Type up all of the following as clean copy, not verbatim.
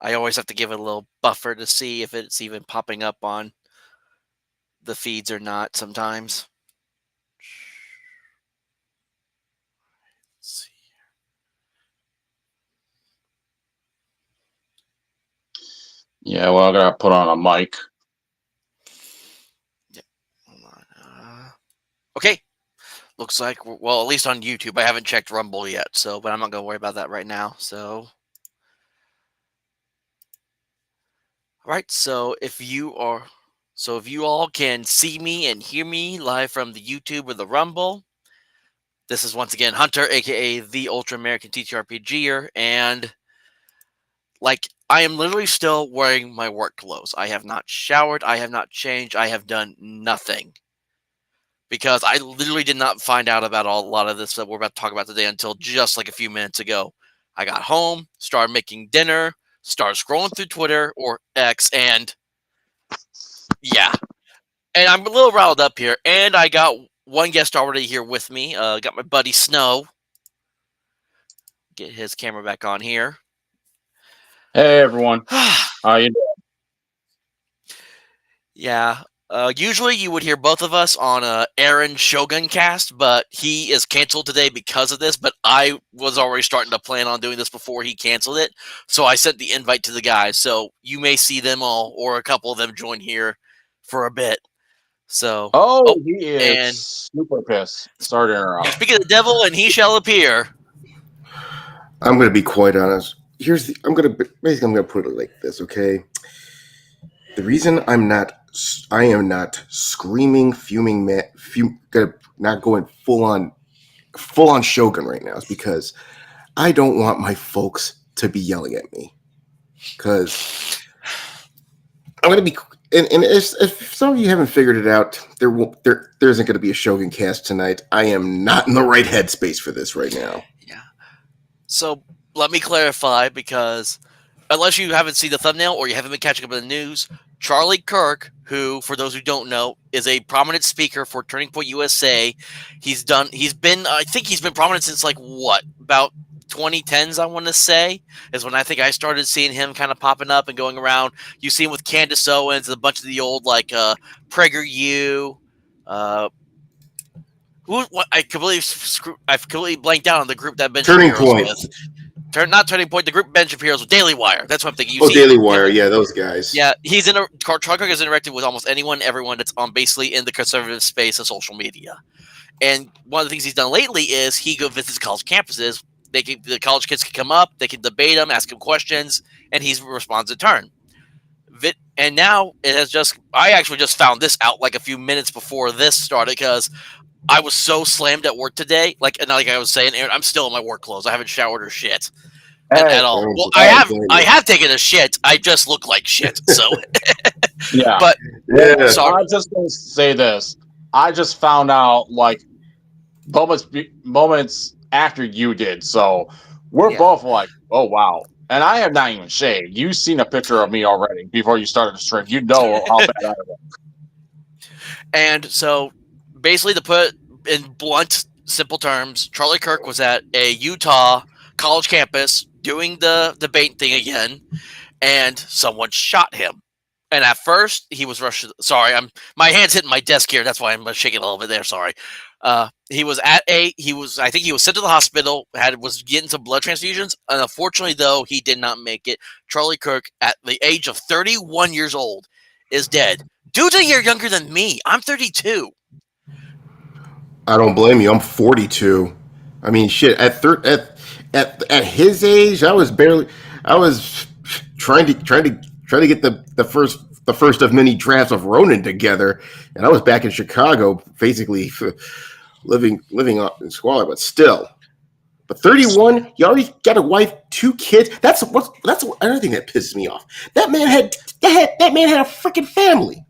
I always have to give it a little buffer to see if it's even popping up on the feeds or not sometimes. Let's see. Yeah, well, I gotta put on a mic. Yep. Hold on. Okay. Looks like, well, at least on YouTube. I haven't checked Rumble yet, but I'm not going to worry about that right now. All right. If you all can see me and hear me live from the YouTube or the Rumble, this is once again Hunter, aka the Ultra American TTRPGer, and I am literally still wearing my work clothes. I have not showered. I have not changed. I have done nothing because I literally did not find out about a lot of this that we're about to talk about today until just like a few minutes ago. I got home, started making dinner, started scrolling through Twitter or X, and yeah. And I'm a little riled up here. And I got one guest already here with me. Got my buddy Snow. Get his camera back on here. Hey, everyone. How you doing? Yeah. Usually you would hear both of us on Aaron Shogun cast, but he is canceled today because of this. But I was already starting to plan on doing this before he canceled it. So I sent the invite to the guys. So you may see them all or a couple of them join here for a bit. So, He is and super pissed. Sorry to interrupt. speak of the devil and he shall appear. I'm going to be quite honest. I'm going to put it like this, okay? The reason I am not screaming, fuming, not going full on Shogun right now is because I don't want my folks to be yelling at me. Because I'm going to be, and if some of you haven't figured it out, there isn't going to be a Shogun cast tonight. I am not in the right headspace for this right now. Yeah. So let me clarify, because unless you haven't seen the thumbnail or you haven't been catching up on the news, Charlie Kirk, who, for those who don't know, is a prominent speaker for Turning Point USA. I think he's been prominent since about 2010s, I want to say, is when I think I started seeing him kind of popping up and going around. You see him with Candace Owens, a bunch of the old PragerU. I've completely blanked out on the group that Ben Turning Shapiro's Point. with. Not Turning Point, the group Ben Shapiro's with Daily Wire. That's what I'm thinking. Daily Wire, yeah, those guys. Yeah, Charlie Kirk has interacted with almost everyone that's on basically in the conservative space of social media. And one of the things he's done lately is he visits college campuses. The college kids can come up, they can debate him, ask him questions, and he responds in turn. And now I actually just found this out like a few minutes before this started because I was so slammed at work today. Like I was saying, Aaron, I'm still in my work clothes. I haven't showered or shit at all. Well, I have taken a shit. I just look like shit. So yeah. But yeah. I'm just going to say this. I just found out moments after you did. So we're both like, oh, wow. And I have not even shaved. You've seen a picture of me already before you started the stream. You know how bad I look. And so basically, to put in blunt, simple terms, Charlie Kirk was at a Utah college campus doing the debate thing again, and someone shot him. And at first, he was rushed. Sorry, my hand's hitting my desk here. That's why I'm shaking a little bit there. Sorry. I think he was sent to the hospital, was getting some blood transfusions. And unfortunately, though, he did not make it. Charlie Kirk, at the age of 31 years old, is dead. Dude's a year younger than me. I'm 32. I don't blame you. I'm 42. I mean, shit. At his age, I was trying to get the first of many drafts of Ronin together, and I was back in Chicago, basically living in squalor. But still, 31, you already got a wife, 2 kids. That's another thing that pisses me off. That man had a freaking family.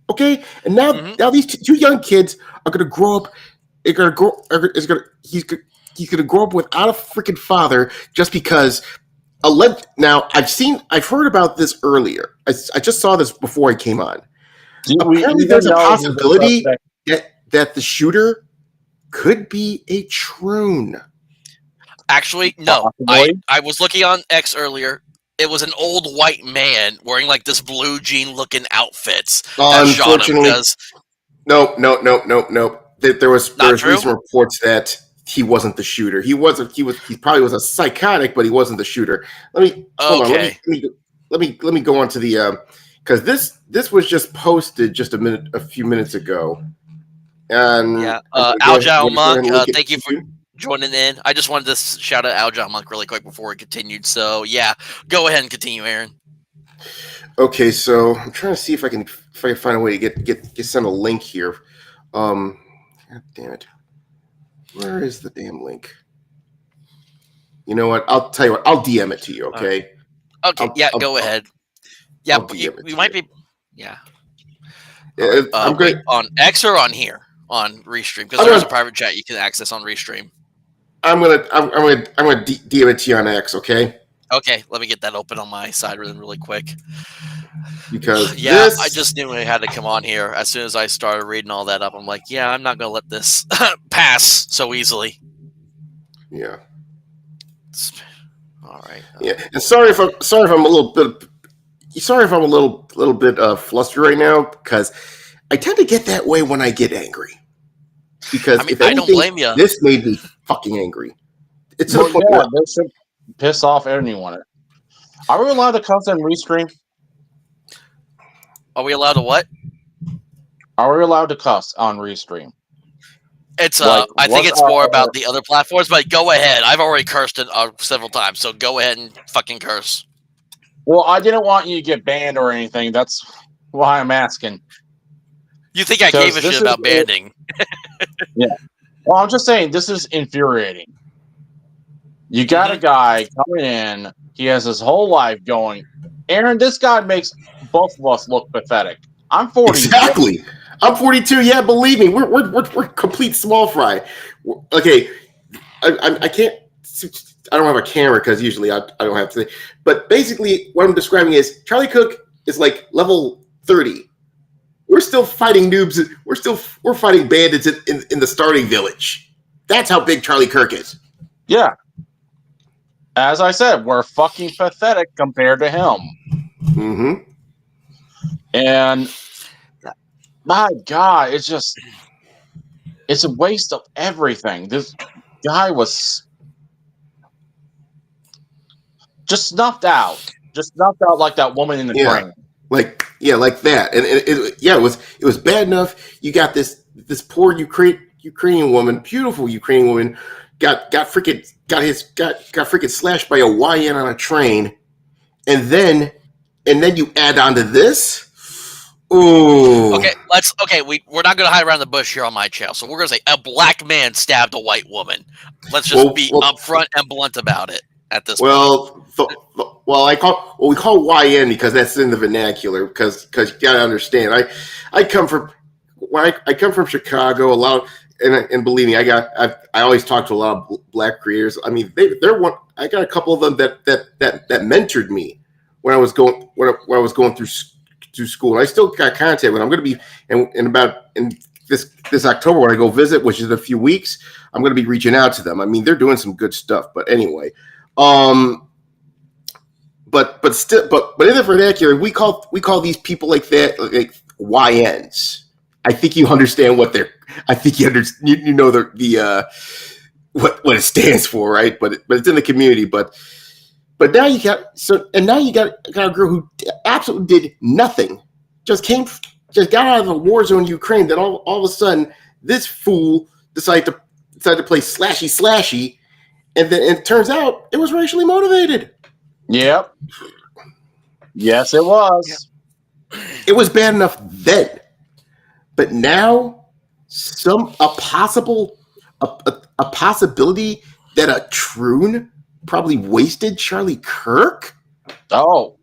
Okay, and now these 2 young kids are gonna grow up. He's gonna grow up without a freaking father just because. Now I've heard about this earlier. I just saw this before I came on. Apparently, there's a possibility that the shooter could be a troon. Actually, no. I was looking on X earlier. it was an old white man wearing like this blue jean looking outfits that shot him. Unfortunately, Because nope. There was Not true? recent reports that he wasn't the shooter. He probably was a psychotic, but he wasn't the shooter. Let me hold on. Okay. Let me go on to the because this was just posted just a few minutes ago. And Yeah. I'm gonna Al go John ahead Monk, and link it thank you to for joining in. I just wanted to shout out Al John Monk really quick before we continued. So yeah, go ahead and continue, Aaron. Okay, so I'm trying to see if I can find a way to get send a link here. God damn it. Where is the damn link? You know what? I'll tell you what. I'll DM it to you, okay? Okay, go ahead. Yeah, I'll DM it we to might you. be. Yeah. Yeah, I'm Wait, good. on X or on here on Restream, because I'm there's a gonna- private chat you can access on Restream. I'm gonna DM it to you on X, okay? Okay, let me get that open on my side really quick. Because Yeah, this, I just knew I had to come on here as soon as I started reading all that up. I'm like, yeah, I'm not gonna let this pass so easily. yeah. All right. Yeah, and sorry if I'm a little bit flustered right now because I tend to get that way when I get angry. Because I mean, if I anything, don't blame you. this made me fucking angry. It's to the Well, point yeah, where this should piss off anyone. Are we allowed to cuss in Restream? Are we allowed to what? Are we allowed to cuss on Restream? It's Like, I think what it's more are- about the other platforms, but go ahead. I've already cursed it several times, so go ahead and fucking curse. Well, I didn't want you to get banned or anything. That's why I'm asking. You think I gave a shit about banning? Well, I'm just saying this is infuriating. You got a guy coming in. He has his whole life going. Aaron, this guy makes both of us look pathetic. I'm 40. exactly. I'm 42. Yeah, believe me, we're complete small fry. Okay, I can't. I don't have a camera because usually I don't have to. But basically, what I'm describing is Charlie Cook is like level 30. We're still fighting noobs. We're fighting bandits in the starting village. That's how big Charlie Kirk is. Yeah. As I said, we're fucking pathetic compared to him. Mm-hmm. And my God, it's a waste of everything. This guy was just snuffed out like that woman in the train. Like that. And it was bad enough. You got this poor Ukrainian woman, beautiful Ukrainian woman, got freaking slashed by a YN on a train, and then you add on to this. Ooh. Okay, we're not gonna hide around the bush here on my channel, so we're gonna say a black man stabbed a white woman. Let's just be upfront and blunt about it at this point. We call YN because that's in the vernacular. Because you gotta understand, I come from Chicago. A lot of, and believe me, I always talk to a lot of black creators. I mean, they're one. I got a couple of them that mentored me when I was going through school. And I still got contact with. I'm going to be in this October when I go visit, which is in a few weeks. I'm going to be reaching out to them. I mean, they're doing some good stuff. But anyway, but in the vernacular, we call these people like that like YNs. I think you understand what they're. I think you know the what it stands for, right? But it's in the community. But now you got a girl who absolutely did nothing. Just got out of the war zone in Ukraine. Then all of a sudden, this fool decided to play slashy, and then it turns out it was racially motivated. Yep. Yes, it was. It was bad enough then, but now a possibility that a troon probably wasted Charlie Kirk. Oh,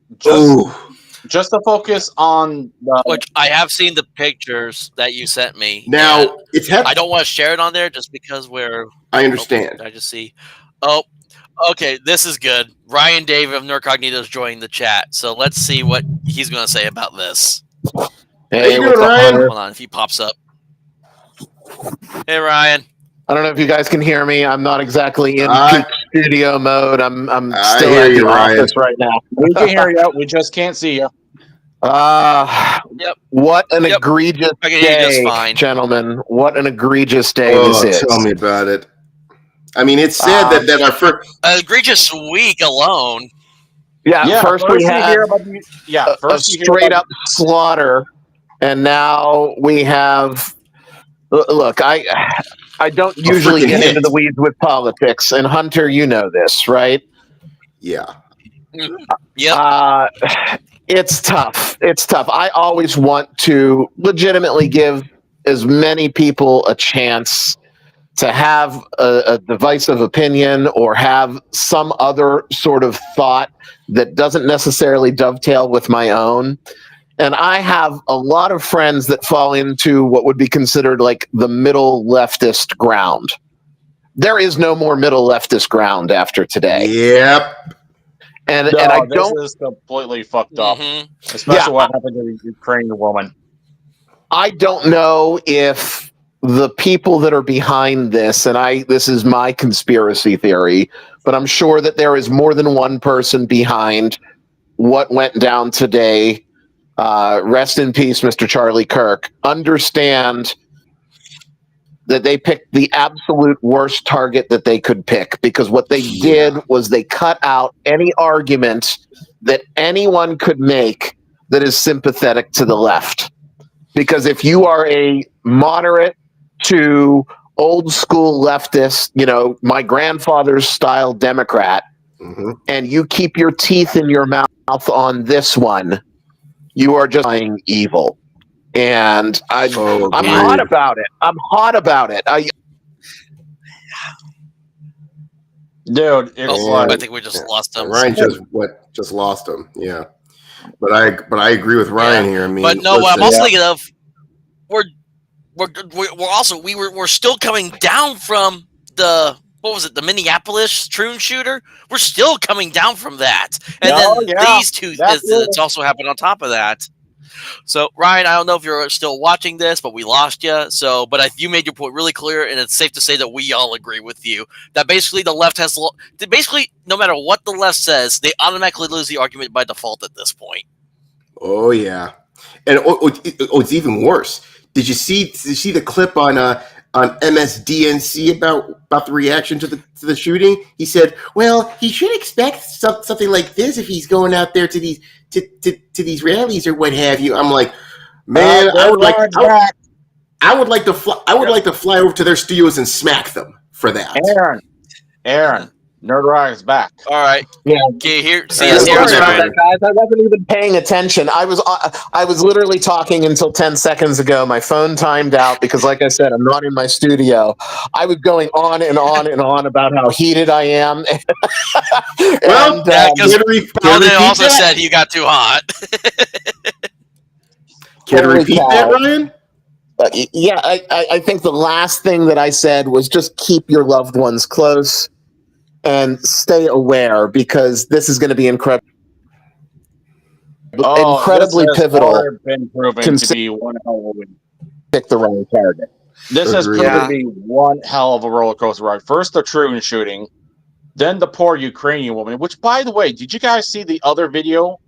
just to focus on which I have seen the pictures that you sent me. Now I don't want to share it on there just because I understand. I just see. Oh, okay. This is good. Ryan David of Nerdcognito is joining the chat, so let's see what he's going to say about this. Hey, what's up, Ryan? Hold on, if he pops up. Hey, Ryan. I don't know if you guys can hear me. I'm not exactly in studio mode. I'm I still hear at the you, Ryan. office right now. We can hear you. We just can't see you. Yep. What an Yep. egregious I can hear you just day, fine. gentlemen. What an egregious day Oh, this is. tell me about it. I mean, it's sad that our first. An egregious week alone. Yeah, first we you had hear about the, a first you hear straight about up slaughter, and now we have. Look, I don't usually freaking get hit. into the weeds with politics, and Hunter, you know this, right? Yeah. Yep. It's tough. It's tough. I always want to legitimately give as many people a chance to have a divisive opinion or have some other sort of thought that doesn't necessarily dovetail with my own. And I have a lot of friends that fall into what would be considered like the middle leftist ground. There is no more middle leftist ground after today. Yep. And I don't. This is completely fucked up, Mhm. especially what happened to the Ukrainian woman. I don't know if the people that are behind this, and this is my conspiracy theory, but I'm sure that there is more than one person behind what went down today. Rest in peace, Mr. Charlie Kirk. Understand that they picked the absolute worst target that they could pick, because what they did was they cut out any argument that anyone could make that is sympathetic to the left. Because if you are a moderate to old school leftist, my grandfather's style Democrat, and you keep your teeth in your mouth on this one, you are just being evil. And I'm hot about it. I'm hot about it. Dude, it's like, I think we just lost him. Ryan just lost him. Yeah. But I agree with Ryan here. I mean, but no, what I'm also thinking of, we're still coming down from the Minneapolis Troon shooter. We're still coming down from that, and these two incidents also happened on top of that. So Ryan, I don't know if you're still watching this, but we lost you. So, but you made your point really clear, and it's safe to say that we all agree with you that basically the left has no matter what the left says, they automatically lose the argument by default at this point. Oh yeah, and it's even worse. Did you see the clip on MSDNC about the reaction to the shooting? He said, "Well, he should expect something like this if he's going out there to these rallies or what have you." I'm like, man, I would like to fly over to their studios and smack them for that. Aaron, Nerd Rock is back. All right. Yeah. Can you hear? See us here, guys. I wasn't even paying attention. I was literally talking until 10 seconds ago. My phone timed out because, like I said, I'm not in my studio. I was going on and on and on about how heated I am. Well, because Paladin also said you got too hot. Can you repeat that, Ryan? Yeah, I think the last thing that I said was just keep your loved ones close. And stay aware, because this is going to be incredibly pivotal. Been proven to be one hell of a pick the wrong target. This has proven to be one hell of a roller coaster ride. First, the Troon shooting, then the poor Ukrainian woman. Which, by the way, did you guys see the other video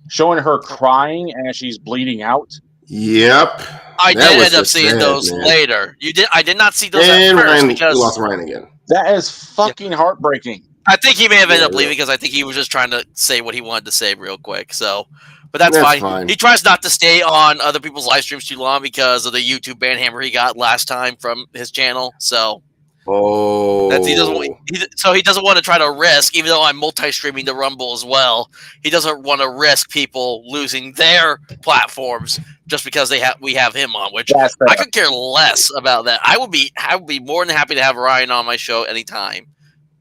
showing her crying as she's bleeding out? Yep. I did end up seeing those later. You did. I did not see those at first because we lost Ryan again. That is fucking heartbreaking. I think he may have ended up leaving because I think he was just trying to say what he wanted to say real quick. So, but that's fine. He tries not to stay on other people's live streams too long because of the YouTube ban hammer he got last time from his channel. So, he doesn't want to try to risk, even though I'm multi-streaming the Rumble as well. He doesn't want to risk people losing their platforms just because we have him on, which I could care less about that. I would be more than happy to have Ryan on my show anytime.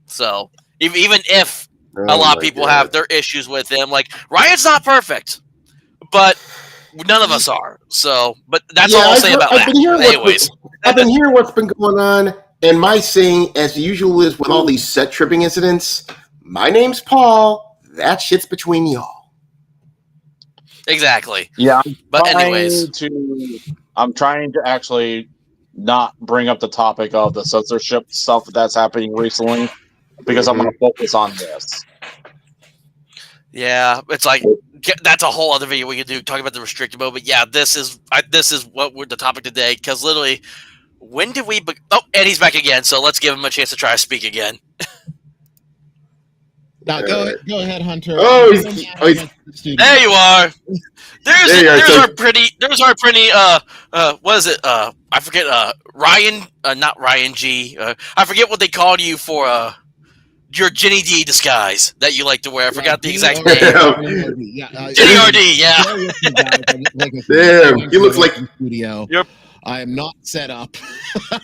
So even if a lot of people have their issues with him, like Ryan's not perfect, but none of us are. So, but that's all I'll say about that. Anyways, I've been hearing what's been going on, and my saying, as usual, is with all these set tripping incidents. My name's Paul. That shit's between y'all. Exactly. Yeah. But anyways, I'm trying to actually not bring up the topic of the censorship stuff that's happening recently. because I'm going to focus on this. Yeah, it's like that's a whole other video we could do talking about the restricted mode. But yeah, this is what we're the topic today because literally, when did we? Oh, and he's back again. So let's give him a chance to try to speak again. Now go ahead, Hunter. Oh, There you are. There's our pretty what is it? I forget Ryan, not Ryan G. I forget what they called you for your Jenny D disguise that you like to wear. I forgot the exact name. Jenny RD, yeah. Damn, you look like studio. I am not set up.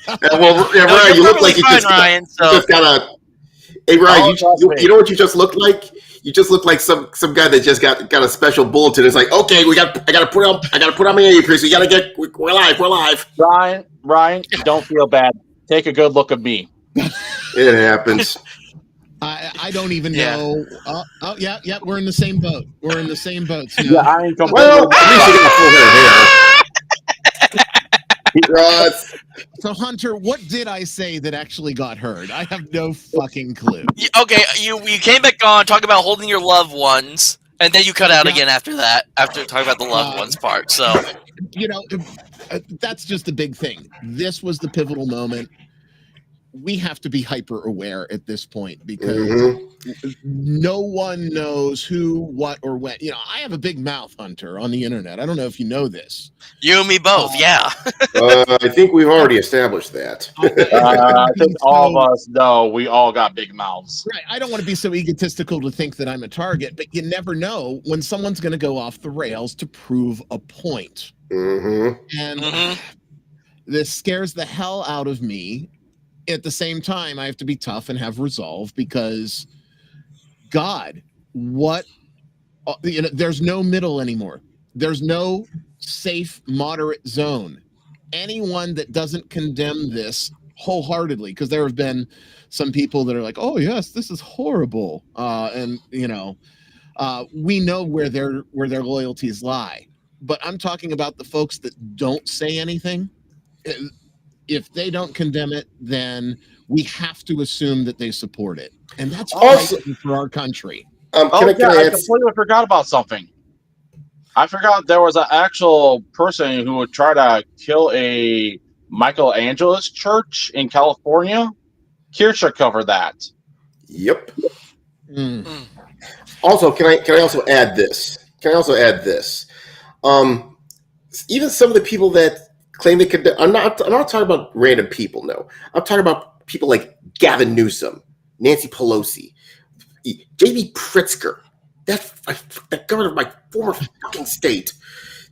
Ryan, you look like you just got a. Hey Ryan, you know what you just look like? You just look like some guy that just got a special bulletin. It's like, okay, I gotta put on my earpiece. We're live. Ryan, don't feel bad. Take a good look at me. It happens. I don't even know. Oh yeah, we're in the same boat. We're in the same boat. So yeah, I ain't well, at least you got a full head of hair. So Hunter, what did I say that actually got heard? I have no fucking clue. Okay, you came back on talking about holding your loved ones, and then you cut out again after that, after talking about the loved ones part. So, that's just the big thing. This was the pivotal moment. We have to be hyper aware at this point because no one knows who, what, or when. I have a big mouth, Hunter, on the internet. I don't know if you know this. You and me both, yeah. I think we've already established that. I think all of us know we all got big mouths. Right. I don't want to be so egotistical to think that I'm a target, but you never know when someone's going to go off the rails to prove a point. And this scares the hell out of me. At the same time, I have to be tough and have resolve because, God, there's no middle anymore. There's no safe, moderate zone. Anyone that doesn't condemn this wholeheartedly, because there have been some people that are like, "Oh yes, this is horrible," and we know where their loyalties lie. But I'm talking about the folks that don't say anything. If they don't condemn it, then we have to assume that they support it, and that's also for our country. I completely forgot about something. I forgot there was an actual person who would try to kill a Michelangelo's church in California. Kirsha covered that. Yep. Also, can I also add this? Even some of the people that claim they could. I'm not talking about random people. No, I'm talking about people like Gavin Newsom, Nancy Pelosi, J.B. Pritzker, that governor of my former fucking state.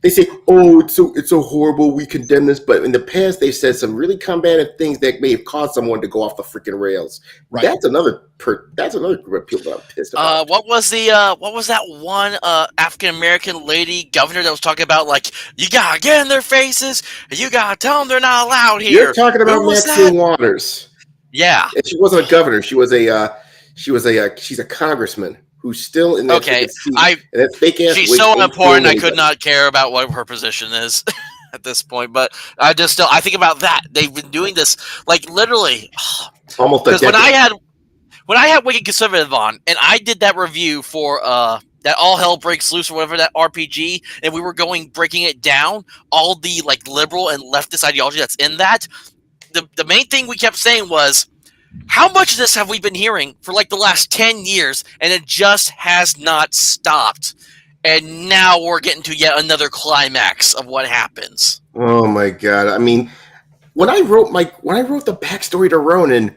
They say, "Oh, it's so horrible. We condemn this," but in the past, they've said some really combative things that may have caused someone to go off the freaking rails. Right. That's another group of people that I'm pissed about. What was that one African American lady governor that was talking about like you gotta get in their faces and you gotta tell them they're not allowed here? You're talking about Maxine Waters. Yeah, and she wasn't a governor. She's a congressman. Who's still in that seat. That fake ass. She's so unimportant. I could not care about what her position is at this point. But I think about that. They've been doing this like literally almost a decade. When I had Wicked Conservative on, and I did that review for that All Hell Breaks Loose or whatever that RPG, and we were breaking it down, all the like liberal and leftist ideology that's in that. The main thing we kept saying was, how much of this have we been hearing for like the last 10 years and it just has not stopped? And now we're getting to yet another climax of what happens. Oh my God. I mean, when I wrote the backstory to Ronin,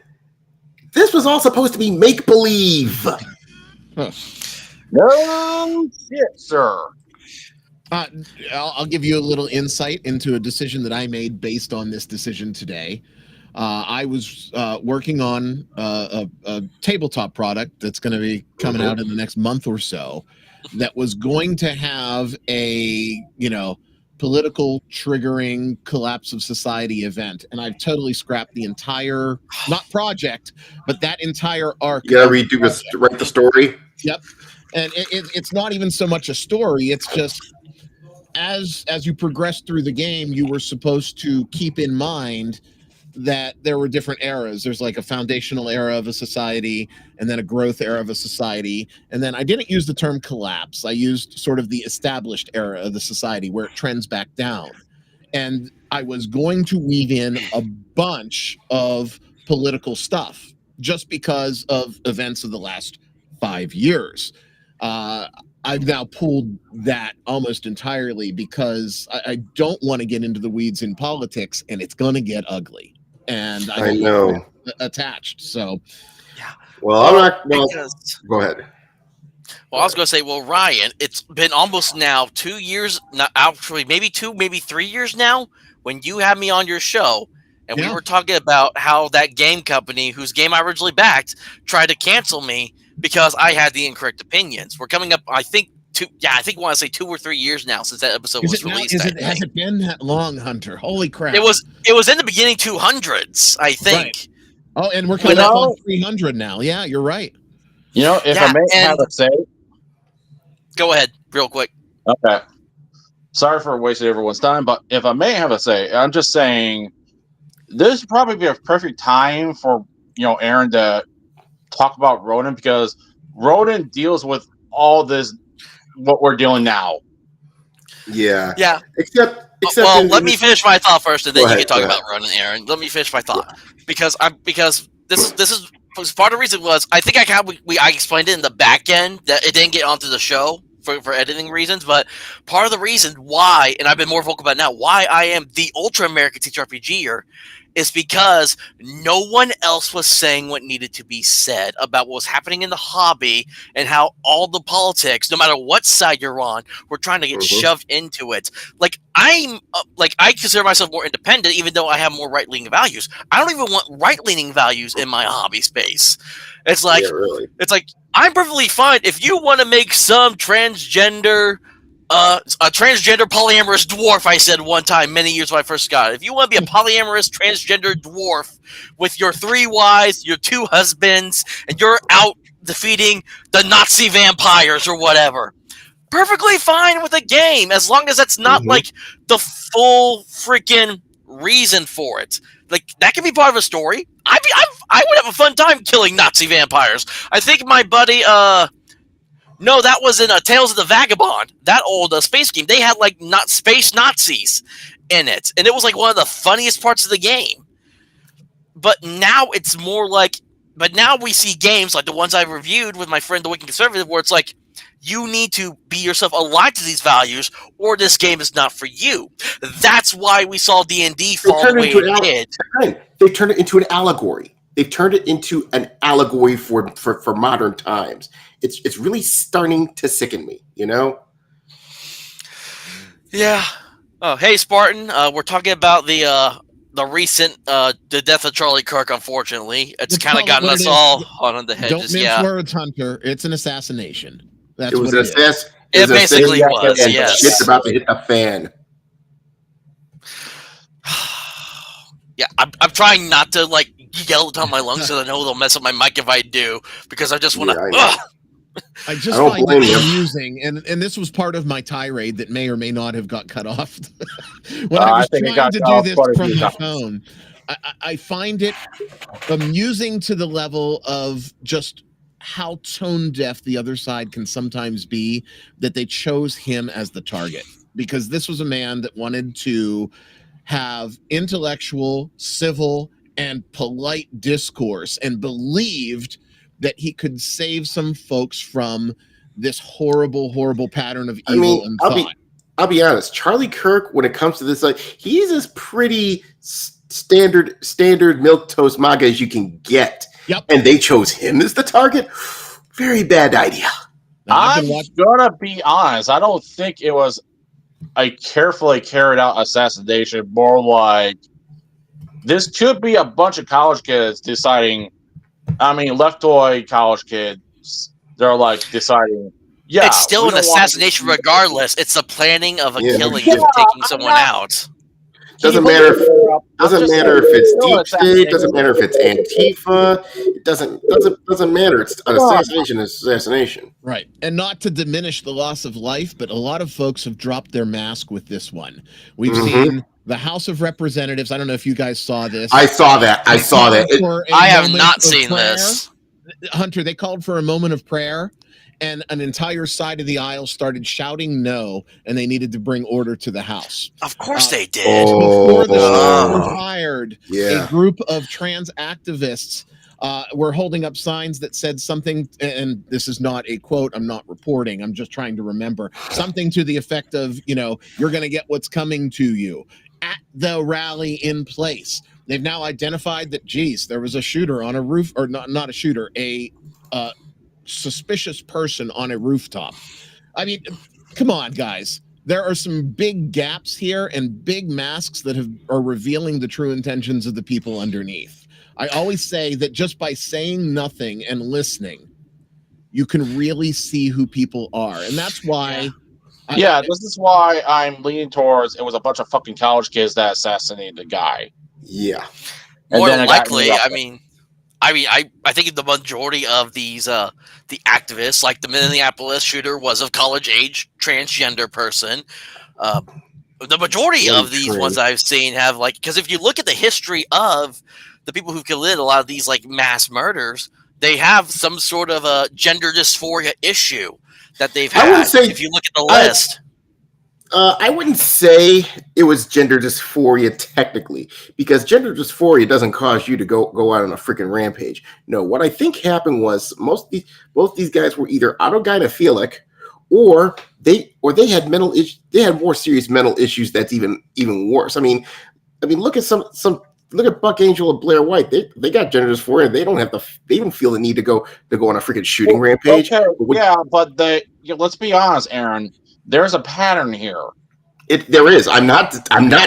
this was all supposed to be make-believe. No shit, sir. I'll give you a little insight into a decision that I made based on this decision today. I was working on a tabletop product that's going to be coming out in the next month or so that was going to have a, political triggering collapse of society event. And I've totally scrapped the entire, not project, but that entire arc. You got to write the story? Yep. And it's not even so much a story. It's just as you progress through the game, you were supposed to keep in mind that there were different eras. There's like a foundational era of a society, and then a growth era of a society. And then I didn't use the term collapse. I used sort of the established era of the society where it trends back down. And I was going to weave in a bunch of political stuff just because of events of the last 5 years. I've now pulled that almost entirely because I don't want to get into the weeds in politics, and it's going to get ugly. And I know. Attached. So, Well, I'm not. Well, Because- go ahead. Well, I was going to say, well, Ryan, it's been almost now 2 years, not actually, maybe 2, maybe 3 years now, when you had me on your show, and we Yeah. were talking about how that game company, whose game I originally backed, tried to cancel me because I had the incorrect opinions. We're coming up, I think, I want to say 2 or 3 years now since that episode was released. Has it been that long, Hunter? Holy crap! It was in the beginning 200s, I think. Right. Oh, and we're coming up on 300 now. Yeah, you're right. You know, if Yeah, I may and- have a say, Go ahead, real quick. okay. Sorry for wasting everyone's time, but if I may have a say, I'm just saying this would probably be a perfect time for Aaron to talk about Ronan, because Ronan deals with all this what we're dealing now. Yeah. Yeah. Except. Well, in- let me finish my thought first, and then Go you ahead, can talk go about Ronan, Aaron. Let me finish my thought because this is part of the reason was I think I explained it in the back end that it didn't get onto the show for editing reasons, but part of the reason why, and I've been more vocal about it now, why I am the Ultra American TTRPGer is because no one else was saying what needed to be said about what was happening in the hobby and how all the politics, no matter what side you're on, we're trying to get shoved into it. Like I consider myself more independent, even though I have more right-leaning values. I don't even want right-leaning values in my hobby space. It's like, Yeah, really. it's like I'm perfectly fine if you want to make some transgender. A transgender polyamorous dwarf, I said one time many years when I first got it. If you want to be a polyamorous transgender dwarf with your 3 wives, your 2 husbands, and you're out defeating the Nazi vampires or whatever, perfectly fine with the game, as long as that's not like the full freaking reason for it. Like that can be part of a story. I would have a fun time killing Nazi vampires. I think my buddy no, that was in Tales of the Vagabond, that old space game. They had like not space Nazis in it, and it was like one of the funniest parts of the game. But now it's more like, but now we see games like the ones I've reviewed with my friend The Wicked Conservative, where it's like you need to be yourself aligned to these values, or this game is not for you. That's why we saw D&D fall the way it did. Right. They've turned it into an allegory. They've turned it into an allegory for modern times. It's really starting to sicken me, you know? Yeah. Oh, hey Spartan. We're talking about the recent the death of Charlie Kirk. Unfortunately, it's kind of gotten us all on the head. Don't mince words, Hunter. It's an assassination. That's It was what an assassin. It basically was. And Yes. shit's about to hit the fan. Yeah, I'm trying not to like yell at my lungs, because I know they'll mess up my mic if I do, because I just want to. Yeah, I know. I just don't find blame it you. amusing, and this was part of my tirade that may or may not have got cut off when I I was think it trying got to cut do off this quite a from few my times. phone. I find it amusing to the level of just how tone deaf the other side can sometimes be, that they chose him as the target, because this was a man that wanted to have intellectual, civil, and polite discourse and believed that he could save some folks from this horrible, horrible pattern of evil and thought. I'll be honest. Charlie Kirk, when it comes to this, like he's as pretty standard milquetoast MAGA as you can get. Yep. And they chose him as the target. Very bad idea. Now, I've I'm been watching- gonna be honest. I don't think it was a carefully carried out assassination. More like this could be a bunch of college kids deciding. I mean, leftoid college kids. They're like deciding. Yeah, it's still we an don't want- assassination, regardless. It's the planning of a Yeah. killing Yeah, and taking I'm someone not- out. Doesn't matter if I'm just saying, it's still an deep state. Doesn't assassination. matter if it's Antifa. It doesn't matter. It's an assassination. Is assassination. Right. And not to diminish the loss of life, but a lot of folks have dropped their mask with this one. We've Mhm. seen The House of Representatives. I don't know if you guys saw this. I saw that. I saw that. I have not seen this. Hunter, they called for a moment of prayer, and an entire side of the aisle started shouting no, and they needed to bring order to the House. Of course they did. Before the show was fired, Yeah. a group of trans activists were holding up signs that said something, and this is not a quote, I'm not reporting, I'm just trying to remember, something to the effect of, you know, you're going to get what's coming to you at the rally in place. They've now identified that, geez, there was a shooter on a roof, or not a shooter, a suspicious person on a rooftop. I mean, come on, guys. There are some big gaps here and big masks that are revealing the true intentions of the people underneath. I always say that just by saying nothing and listening, you can really see who people are. And that's why... this is why I'm leaning towards it was a bunch of fucking college kids that assassinated the guy. Yeah. And More then it got likely, interrupted. I think the majority of these the activists, like the Minneapolis shooter, was of college age transgender person. The majority of these ones I've seen have, like, because if you look at the history of the people who've committed a lot of these like mass murders, they have some sort of a gender dysphoria issue that they've had. I wouldn't say, if you look at the list. I wouldn't say it was gender dysphoria technically, because gender dysphoria doesn't cause you to go out on a freaking rampage. No, what I think happened was both these guys were either autogynephilic, or they had mental issues. They had more serious mental issues. That's even worse. I mean, look at look at Buck Angel and Blair White. They got gender dysphoria. They don't feel the need to go on a freaking shooting rampage. Okay, but let's be honest, Aaron. There's a pattern here. There is. I'm not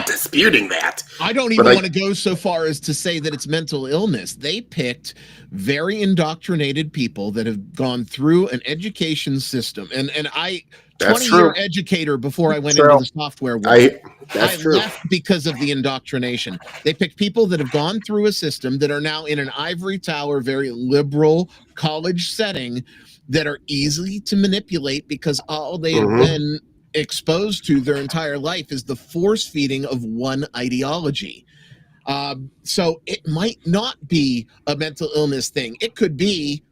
disputing that. I don't even want to go so far as to say that it's mental illness. They picked very indoctrinated people that have gone through an education system. And I, 20-year educator before I went into the software world. I left because of the indoctrination. They picked people that have gone through a system that are now in an ivory tower, very liberal college setting, that are easy to manipulate because all they have been exposed to their entire life is the force feeding of one ideology. So it might not be a mental illness thing. It could be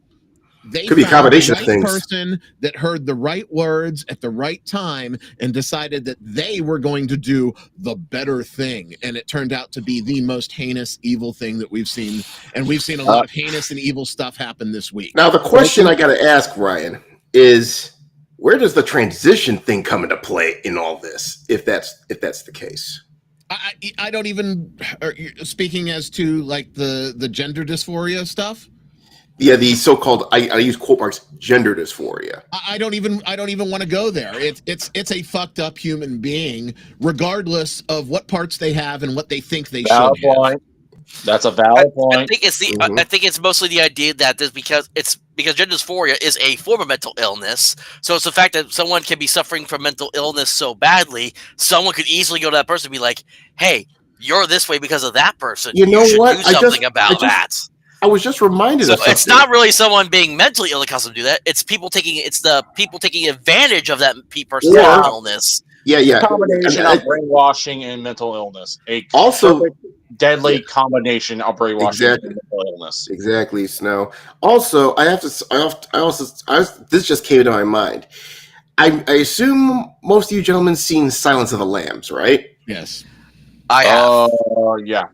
they could be a combination of things. Person that heard the right words at the right time and decided that they were going to do the better thing, and it turned out to be the most heinous, evil thing that we've seen. And we've seen a lot of heinous and evil stuff happen this week. Now, the question I got to ask, Ryan, is where does the transition thing come into play in all this? If that's the case. I don't even, speaking as to like the gender dysphoria stuff. Yeah, the so-called I use quote marks gender dysphoria. I don't even want to go there. It's a fucked up human being, regardless of what parts they have and what they think they should have. That's a valid point. I think it's I think it's mostly the idea that because gender dysphoria is a form of mental illness. So it's the fact that someone can be suffering from mental illness so badly, someone could easily go to that person and be like, "Hey, you're this way because of that person. You know what? Do something about that." I was just reminded of something. It's not really someone being mentally ill that causes them to do that. It's the people taking advantage of that person's mental illness. Yeah. It's a combination of brainwashing and mental illness. Also, deadly combination of brainwashing and mental illness. Exactly, Snow. Also, this just came to my mind. I assume most of you gentlemen seen Silence of the Lambs, right? Yes. I have. Yeah.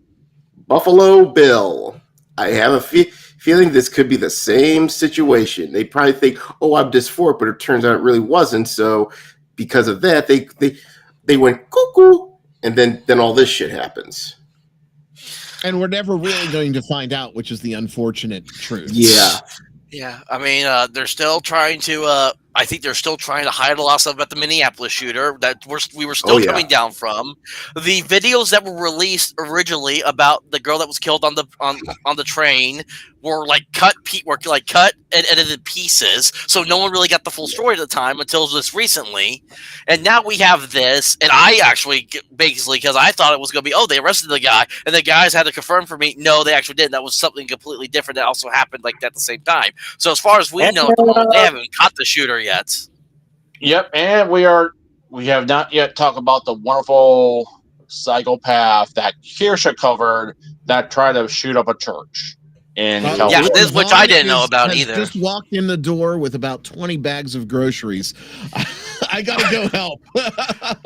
Buffalo Bill. I have a feeling this could be the same situation. They probably think, "Oh, I'm dysphoric," but it turns out it really wasn't. So, because of that, they went cuckoo, and then all this shit happens. And we're never really going to find out, which is the unfortunate truth. Yeah. I mean, they're still trying to. I think they're still trying to hide a lot of stuff about the Minneapolis shooter that we were still coming down from. The videos that were released originally about the girl that was killed on the train were cut and edited pieces, so no one really got the full story at the time until just recently. And now we have this, and I actually basically, because I thought it was going to be, they arrested the guy, and the guys had to confirm for me, no, they actually didn't. That was something completely different that also happened at the same time. So as far as we know, they haven't caught the shooter yet. Yep, and we have not yet talked about the wonderful psychopath that Kirsha covered that tried to shoot up a church in Yeah, California. this- which I didn't know about has either. Just walked in the door with about 20 bags of groceries. I gotta go help.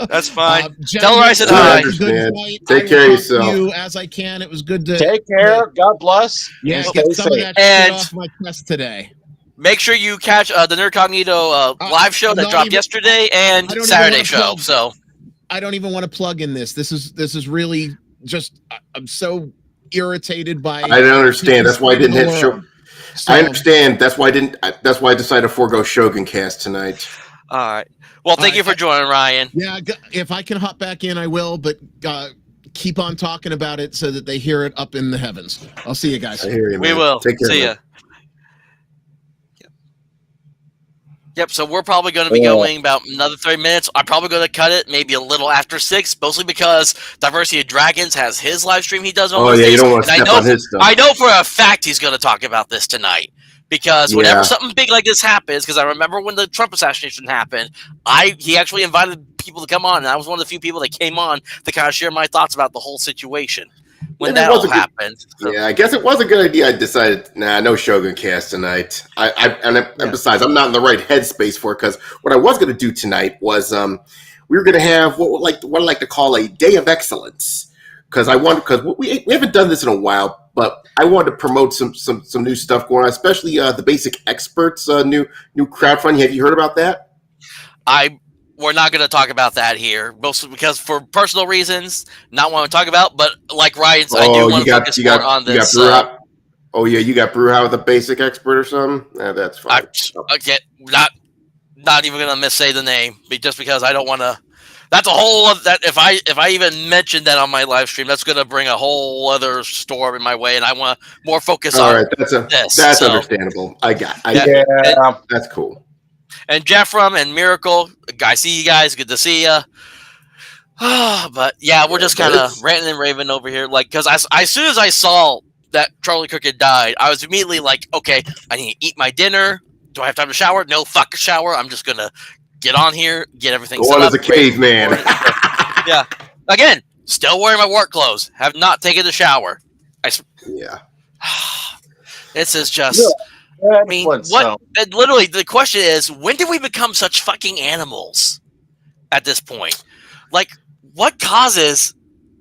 That's fine. Jen, Tell her I said it was hi. a good fight. Take I will care of talk to yourself. you as I can. It was good to Take care. God bless. Yeah, and get stay some of safe. that And- shit off my chest today. Make sure you catch the Nerdcognito live show I'm that not dropped even- yesterday and I don't even Saturday wanna show. plug- So I don't even want to plug in this. This is really just I'm so irritated by. I don't understand. That's why I didn't hit show. So, I understand. That's why I didn't. That's why I decided to forego Shogun Cast tonight. all right. Well, thank you for joining, Ryan. Yeah, if I can hop back in, I will. But keep on talking about it so that they hear it up in the heavens. I'll see you guys. I hear you, We man. will. Take care. See man. ya. Yep, so we're probably going to be Yeah. going about another 30 minutes. I'm probably going to cut it maybe a little after 6, mostly because Diversity of Dragons has his live stream he does on Oh Wednesdays. yeah, you don't want to and step on his stuff. I know for a fact he's going to talk about this tonight. Because Yeah. whenever something big like this happens, because I remember when the Trump assassination happened, he actually invited people to come on, and I was one of the few people that came on to kind of share my thoughts about the whole situation when And it that all was a good- happened. So- Yeah, I guess it was a good idea. I decided, no Shogun Cast tonight. And besides, I'm not in the right headspace for it, because what I was going to do tonight was we were going to have what I like to call a day of excellence, because we haven't done this in a while, but I wanted to promote some new stuff going on, especially the Basic Experts new crowdfunding. Have you heard about that? We're not going to talk about that here, mostly because for personal reasons, not want to talk about. But like Ryan's, I do want to focus more on this. You got Brewhouse with a Basic Expert or something? That's fine. Okay, not even going to missay the name, just because I don't want to. That's a whole other, that if I even mention that on my live stream, that's going to bring a whole other storm in my way, and I want to more focus All on right, that's understandable. Yeah. That's cool. And Jeffram and Miracle, I see you guys. Good to see you. But yeah, we're just kind of ranting and raving over here. Like, because as soon as I saw that Charlie Cook had died, I was immediately like, okay, I need to eat my dinner. Do I have time to shower? No, fuck a shower. I'm just gonna get on here, get everything Go set on up. as a caveman. Yeah. Again, still wearing my work clothes. Have not taken the shower. Yeah. This is just. Yeah, I mean, what? And literally, the question is, when did we become such fucking animals? At this point, like, what causes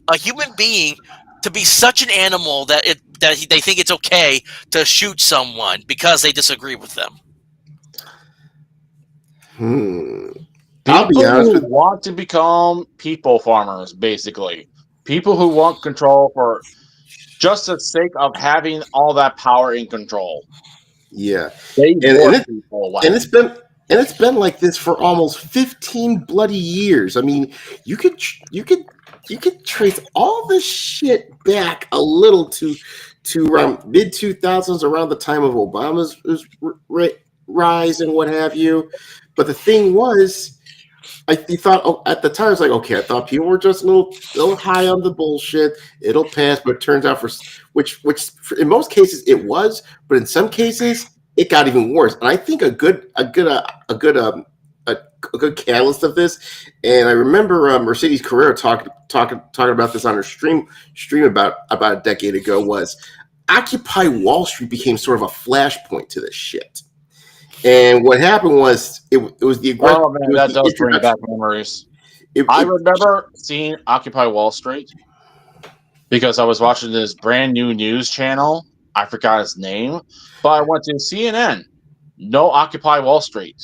a human being to be such an animal that they think it's okay to shoot someone because they disagree with them? I'll be People honest who with want to become people farmers, basically. People who want control for just the sake of having all that power and control. Yeah. They And want people away. And it's been like this for almost 15 bloody years. I mean, you could trace all this shit back a little to mid 2000s, around the time of Obama's rise and what have you. But the thing was, you thought at the time, it's like, okay, I thought people were just a little high on the bullshit. It'll pass, but it turns out which in most cases it was, but in some cases it got even worse. And I think a good catalyst of this, and I remember Mercedes Carrera talking about this on her stream about a decade ago, was Occupy Wall Street became sort of a flashpoint to this shit. And what happened was it was the aggressive. Oh man, that does bring back memories. I remember seeing Occupy Wall Street because I was watching this brand new news channel. I forgot his name, but I went to CNN. No Occupy Wall Street.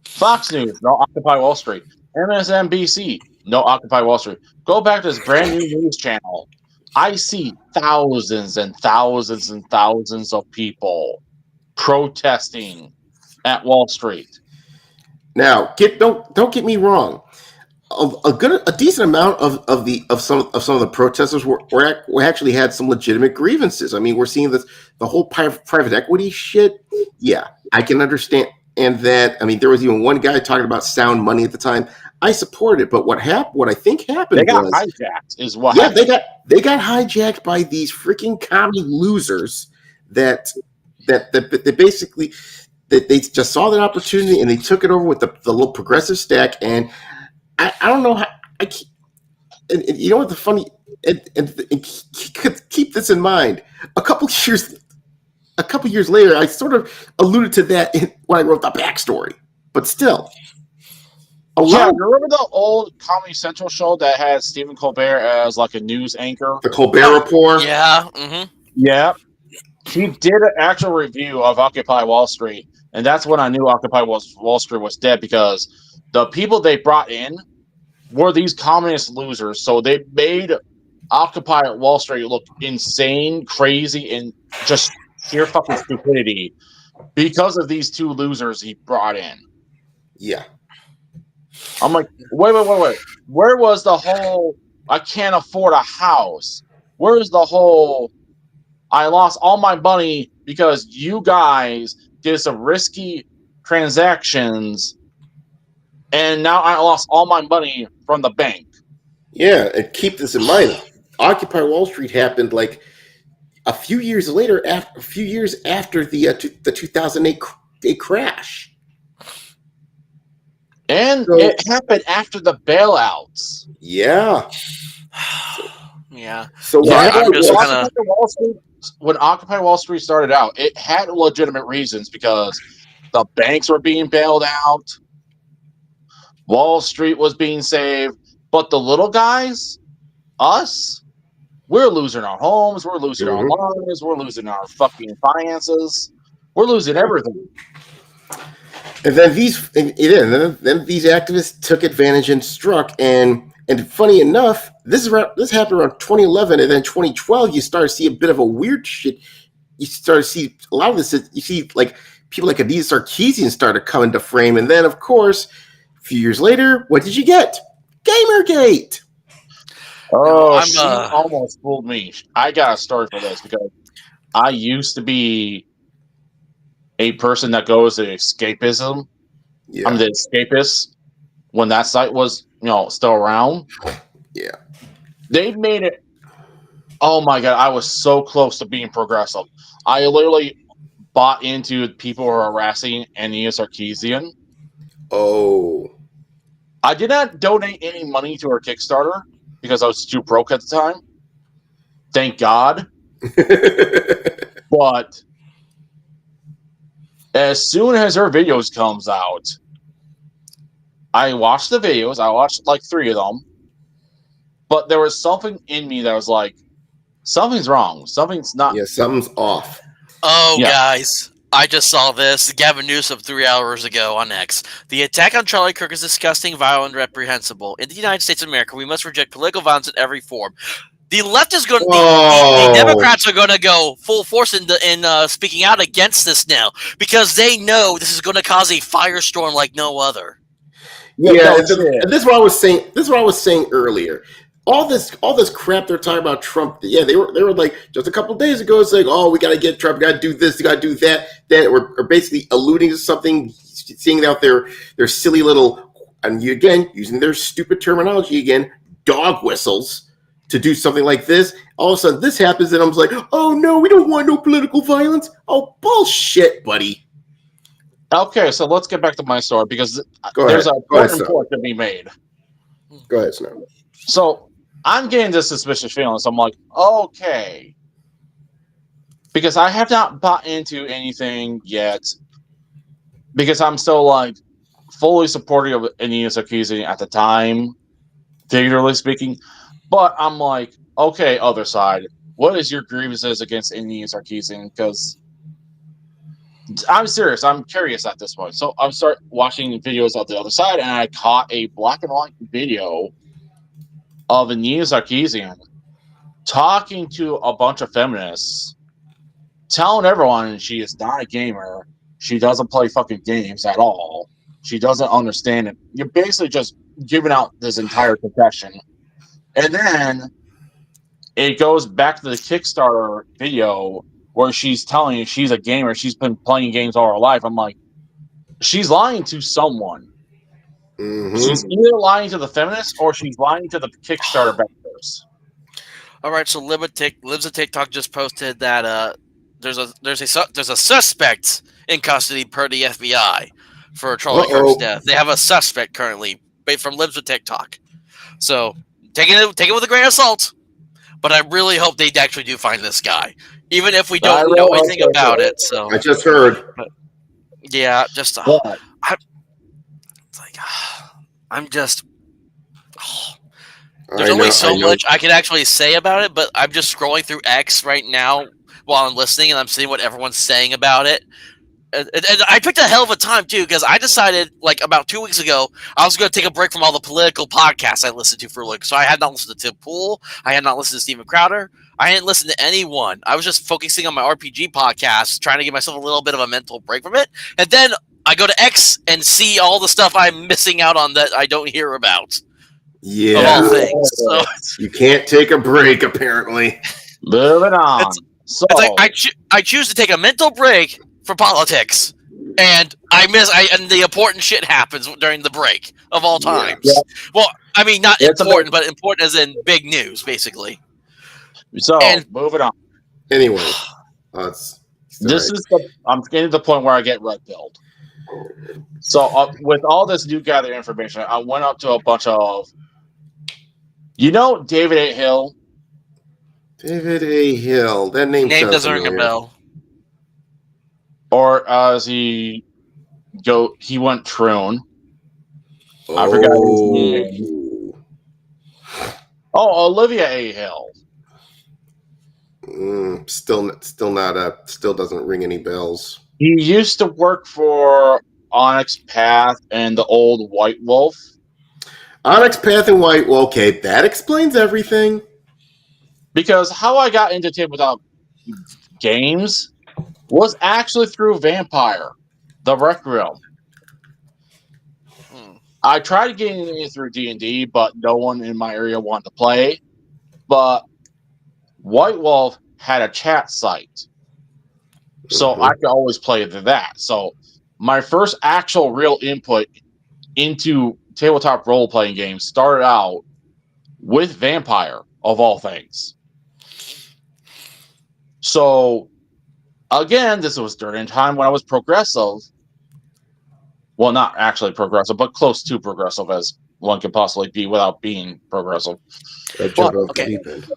Fox News. No Occupy Wall Street. MSNBC. No Occupy Wall Street. Go back to this brand new news channel. I see thousands and thousands and thousands of people protesting at Wall Street. Now, don't get me wrong. A decent amount of some of the protesters were actually had some legitimate grievances. I mean, we're seeing the whole private equity shit. Yeah, I can understand. And that, I mean, there was even one guy talking about sound money at the time. I supported it, but what I think happened, they got hijacked. Is what? Yeah, happened. they got hijacked by these freaking commie losers that basically they just saw that opportunity and they took it over with the little progressive stack. And I don't know how and you know what the funny and keep this in mind. A couple years later, I sort of alluded to that when I wrote the backstory, but still. Yeah, remember the old Comedy Central show that had Stephen Colbert as like a news anchor? The Colbert Report? Yeah. Mm-hmm. Yeah. He did an actual review of Occupy Wall Street, and that's when I knew Occupy Wall Street was dead, because the people they brought in were these communist losers. So they made Occupy Wall Street look insane, crazy, and just sheer fucking stupidity because of these two losers he brought in. Yeah. I'm like, wait. Where was the whole I can't afford a house? Where's the whole I lost all my money because you guys did some risky transactions and now I lost all my money from the bank? Yeah, and keep this in mind. Occupy Wall Street happened like a few years later, a few years after the 2008 crash. And it happened after the bailouts. Yeah. Yeah. So I'm just Occupy Wall Street, when Occupy Wall Street started out, it had legitimate reasons because the banks were being bailed out, Wall Street was being saved, but the little guys, us, we're losing our homes, we're losing our lives, we're losing our fucking finances, we're losing everything. And then these activists took advantage and struck. And funny enough, this happened around 2011, and then 2012, you start to see a bit of a weird shit. You start to see a lot of this. You see like people like Anita Sarkeesian started coming to frame, and then of course, a few years later, what did you get? Gamergate. Oh, she almost fooled me. I got a story for this because I used to be a person that goes to escapism. Yeah. I'm the escapist when that site was, still around. Yeah. They made it. Oh my God. I was so close to being progressive. I literally bought into people who are harassing Anita Sarkeesian. Oh. I did not donate any money to her Kickstarter because I was too broke at the time. Thank God. But as soon as her videos comes out, I watched the videos. I watched like 3 of them. But there was something in me that was like, something's wrong. Something's not. Yeah, something's off. Oh, yeah. Guys, I just saw this. Gavin Newsom 3 hours ago on X. The attack on Charlie Kirk is disgusting, violent, and reprehensible. In the United States of America, we must reject political violence in every form. The left is going. The Democrats are going to go full force in speaking out against this now because they know this is going to cause a firestorm like no other. Yeah, and this is what I was saying. This is what I was saying earlier. All this crap they're talking about Trump. Yeah, they were like just a couple of days ago. It's like, oh, we got to get Trump. We got to do this. We got to do that. Then we're basically alluding to something, seeing out their silly little, and again using their stupid terminology again, dog whistles to do something like this. All of a sudden, this happens, and I'm like, oh no, we don't want no political violence. Oh bullshit, buddy. Okay, so let's get back to my story because there's an important point to be made. Go ahead, Snow. So I'm getting this suspicious feeling. So I'm like, okay. Because I have not bought into anything yet. Because I'm still like fully supportive of Anita Sarkeesian at the time, figuratively speaking. But I'm like, okay, other side, what is your grievances against Anita Sarkeesian? Because I'm serious. I'm curious at this point. So I start watching videos of the other side, and I caught a black and white video of Anita Sarkeesian talking to a bunch of feminists, telling everyone she is not a gamer. She doesn't play fucking games at all. She doesn't understand it. You're basically just giving out this entire confession. And then it goes back to the Kickstarter video where she's telling you she's a gamer. She's been playing games all her life. I'm like, she's lying to someone. Mm-hmm. She's either lying to the feminists or she's lying to the Kickstarter backers. All right, so Libs of TikTok just posted that there's a suspect in custody per the FBI for Charlie Kirk's death. They have a suspect currently from Libs of TikTok. So take it with a grain of salt. But I really hope they actually do find this guy, even if we don't really know hope anything so, about too. it. So I just heard. yeah, just Yeah. it's like I'm just. I There's only know- so I know. much I can actually say about it, but I'm just scrolling through X right now while I'm listening, and I'm seeing what everyone's saying about it. And I picked a hell of a time too, because I decided like about 2 weeks ago I was going to take a break from all the political podcasts I listened to for a look. So I had not listened to Tim Pool, I had not listened to Steven Crowder, I hadn't listened to anyone. I was just focusing on my RPG podcast, trying to give myself a little bit of a mental break from it. And then I go to X and see all the stuff I'm missing out on that I don't hear about. Of all Yeah, things. So you can't take a break apparently. Moving on. it's like I choose to take a mental break for politics, and and the important shit happens during the break of all Yeah. times. Well, I mean, not It's important, but important as in big news, basically. So And- moving on. Anyway, I'm getting to the point where I get red pilled. So with all this new gathered information, I went up to a bunch of, David A. Hill. David A. Hill. That name sounds doesn't ring a familiar. bell. Or as he went Troon. I forgot his name. Oh, Olivia A. Hill. Still doesn't ring any bells. He used to work for Onyx Path and the old White Wolf. Onyx Path and White. Well, okay, that explains everything. Because how I got into tabletop games was actually through Vampire, the Rec Room. I tried getting it through D&D, but no one in my area wanted to play. But White Wolf had a chat site, so I could always play that. So my first actual real input into tabletop role-playing games started out with Vampire, of all things. So, again, this was during a time when I was progressive. Well, not actually progressive, but close to progressive as one could possibly be without being progressive. That jump off the okay. deep end.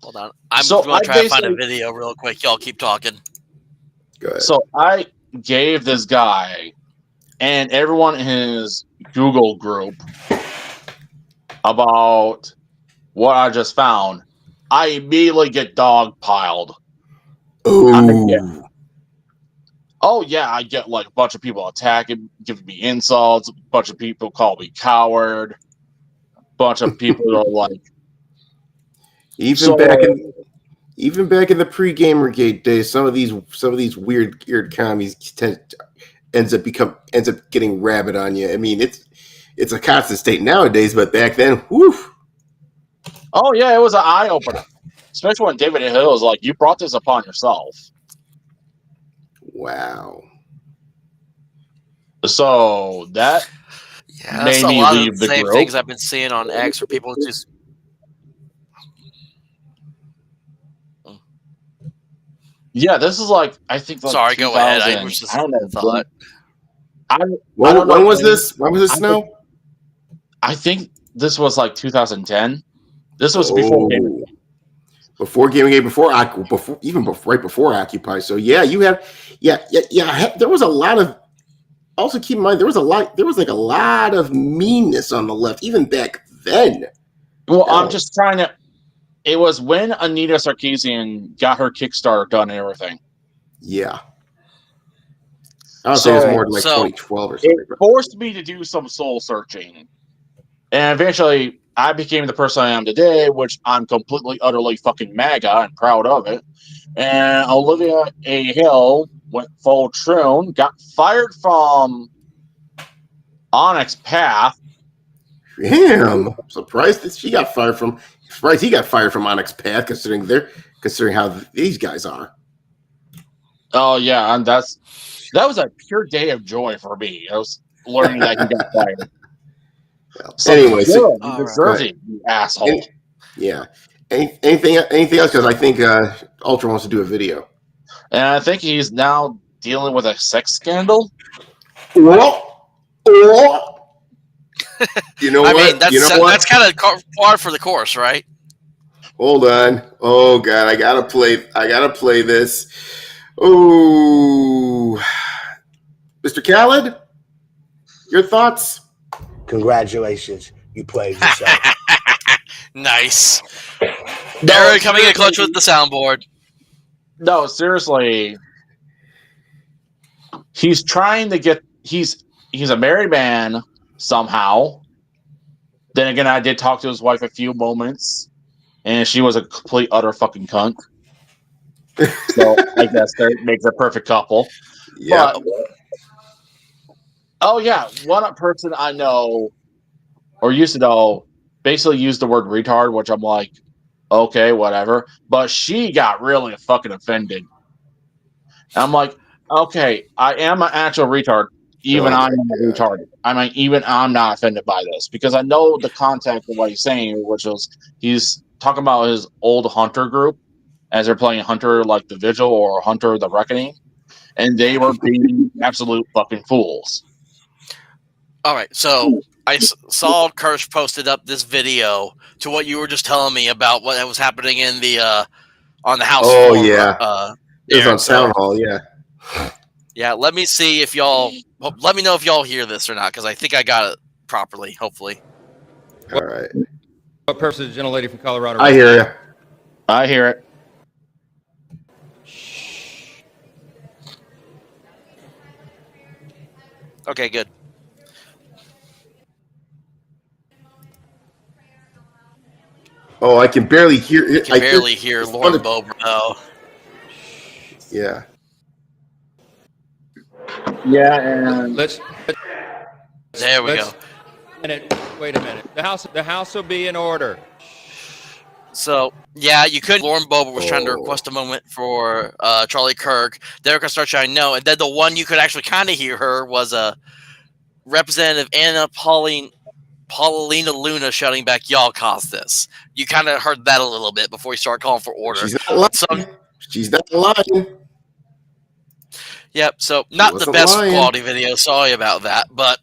Hold on. I'm So going to try to find a basically- video real quick. Y'all keep talking. Go ahead. So I gave this guy and everyone in his Google group about what I just found. I immediately get dogpiled. Ooh. Oh yeah, I get like a bunch of people attacking, giving me insults. A bunch of people call me coward. A bunch of people are like, Even back in the pre-Gamergate days, some of these weird commies ends up getting rabid on you. I mean, it's a constant state nowadays, but back then, whew. oh yeah, it was an eye opener. Especially when David Hill was like, "You brought this upon yourself." Wow. So that Yeah, that's made a me lot leave of the the same group. things I've been seeing on X where people just. Yeah, this is like I think. Like Sorry, go ahead. 2000 I was just I don't know. thought. When don't know was when- this? When was this now? I think this was like 2010. This was before Gamergate. Before Gamergate, right before Occupy. So yeah, you have there was a lot of. Also keep in mind there was a lot of meanness on the left even back then. Well, Yeah. I'm just trying to. It was when Anita Sarkeesian got her Kickstarter done and everything. Yeah. I would say it was more than like So- 2012 or something. It forced me to do some soul searching. And eventually, I became the person I am today, which I'm completely, utterly fucking MAGA and proud of it. And Olivia A. Hill went full Troon, got fired from Onyx Path. Damn, I'm surprised that he got fired from Onyx Path, considering how these guys are. Oh yeah, and that was a pure day of joy for me. I was learning that he got fired. So Anyway, so- good, you deserve it, you asshole. Yeah. Anything else? Because I think Ultra wants to do a video. And I think he's now dealing with a sex scandal. You know I what? mean, that's You know what? that's kind of par for the course, right? Hold on. Oh God, I gotta play this. Oh, Mr. Khaled, your thoughts? Congratulations, you played yourself. Nice. No, Aaron coming in seriously. clutch with the soundboard. No, seriously. He's trying to get. He's a married man somehow. Then again, I did talk to his wife a few moments, and she was a complete utter fucking cunt. So I guess that makes a perfect couple. Yeah. But oh yeah, one person I know or used to know basically used the word retard, which I'm like, okay, whatever. But she got really fucking offended. And I'm like, okay, I am an actual retard. Even Oh I'm my not retarded. I mean, even I'm not offended by this because I know the context of what he's saying, which was he's talking about his old Hunter group as they're playing Hunter like the Vigil or Hunter the Reckoning, and they were being absolute fucking fools. All right, so I saw Kirsch posted up this video to what you were just telling me about what was happening in the on the house Oh, floor. yeah. It was Aaron, on Town Hall. Yeah. yeah, let me see if y'all. Let me know if y'all hear this or not, because I think I got it properly. Hopefully. All right. What purpose is the gentlelady from Colorado? I hear you. I hear it. Okay, good. Oh, I can barely hear I it. can barely hear Lauren Boebert though. Yeah. Yeah, and There we go. Wait a minute. The house will be in order. So yeah, you couldn't. Lauren Boebert was trying to request a moment for Charlie Kirk. They're gonna start shouting no, and then the one you could actually kind of hear her was Representative Anna Paulina Luna shouting back, "Y'all caused this." You kind of heard that a little bit before you start calling for order. She's not lying. So, She's not lying. yep. So not the wasn't best lying. quality video. Sorry about that, but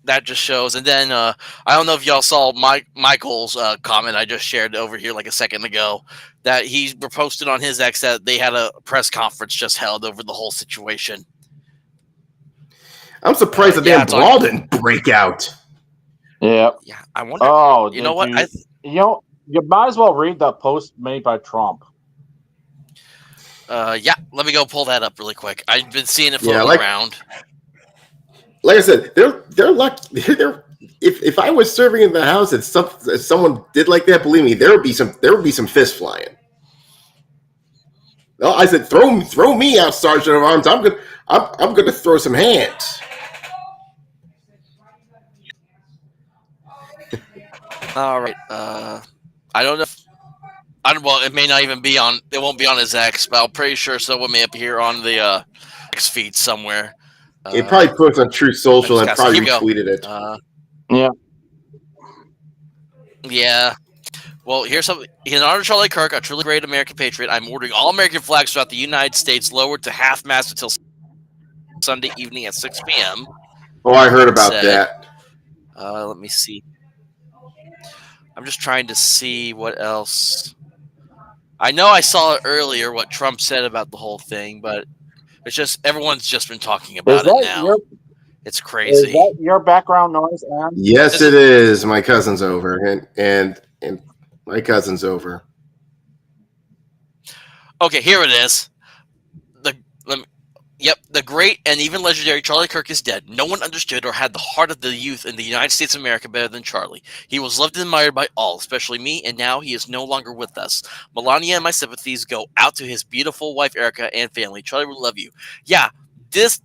that just shows. And then I don't know if y'all saw Michael's comment I just shared over here like a second ago that he posted on his X that they had a press conference just held over the whole situation. I'm surprised the damn brawl didn't break out. yeah. Yeah, I wonder. Oh, you know what? You might as well read the post made by Trump. Yeah, let me go pull that up really quick. I've been seeing it floating around. Like I said, they're lucky. If I was serving in the house and someone did like that, believe me, there would be some fists flying. No, I said throw me out, Sergeant of Arms. I'm gonna throw some hands. All right. I don't know. Well, it may not even be on. It won't be on his X, but I'm pretty sure someone may appear on the X feed somewhere. It probably put it on Truth Social and probably retweeted it. Yeah. Yeah. Well, here's something. In honor of Charlie Kirk, a truly great American patriot, I'm ordering all American flags throughout the United States lowered to half-mast until Sunday evening at 6 p.m. Oh, I heard about that. Let me see. I'm just trying to see what else. I know I saw it earlier what Trump said about the whole thing, but it's just everyone's just been talking about it now. It's crazy. Is that your background noise, Aaron? Yes, it is. My cousin's over, and my cousin's over. Okay, here it is. The great and even legendary Charlie Kirk is dead. No one understood or had the heart of the youth in the United States of America better than Charlie. He was loved and admired by all, especially me, and now he is no longer with us. Melania and my sympathies go out to his beautiful wife, Erica, and family. Charlie will love you. Yeah, this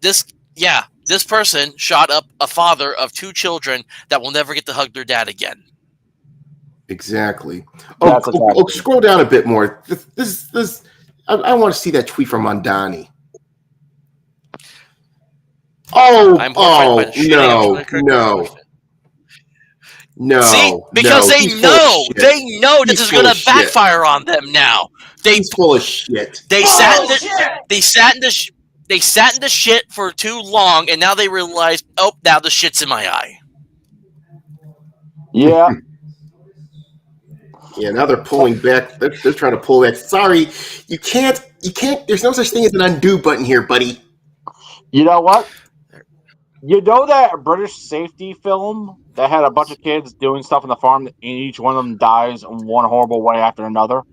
person shot up a father of 2 children that will never get to hug their dad again. Exactly. Oh, scroll down a bit more. This. I want to see that tweet from Mondani. No. See, because they know this is going to backfire on them now. He's full of shit. They sat in the shit for too long, and now they realize, oh, now the shit's in my eye. Yeah. Yeah, now they're pulling back. They're trying to pull back. Sorry, you can't. There's no such thing as an undo button here, buddy. You know what? You know that British safety film that had a bunch of kids doing stuff on the farm, and each one of them dies in one horrible way after another?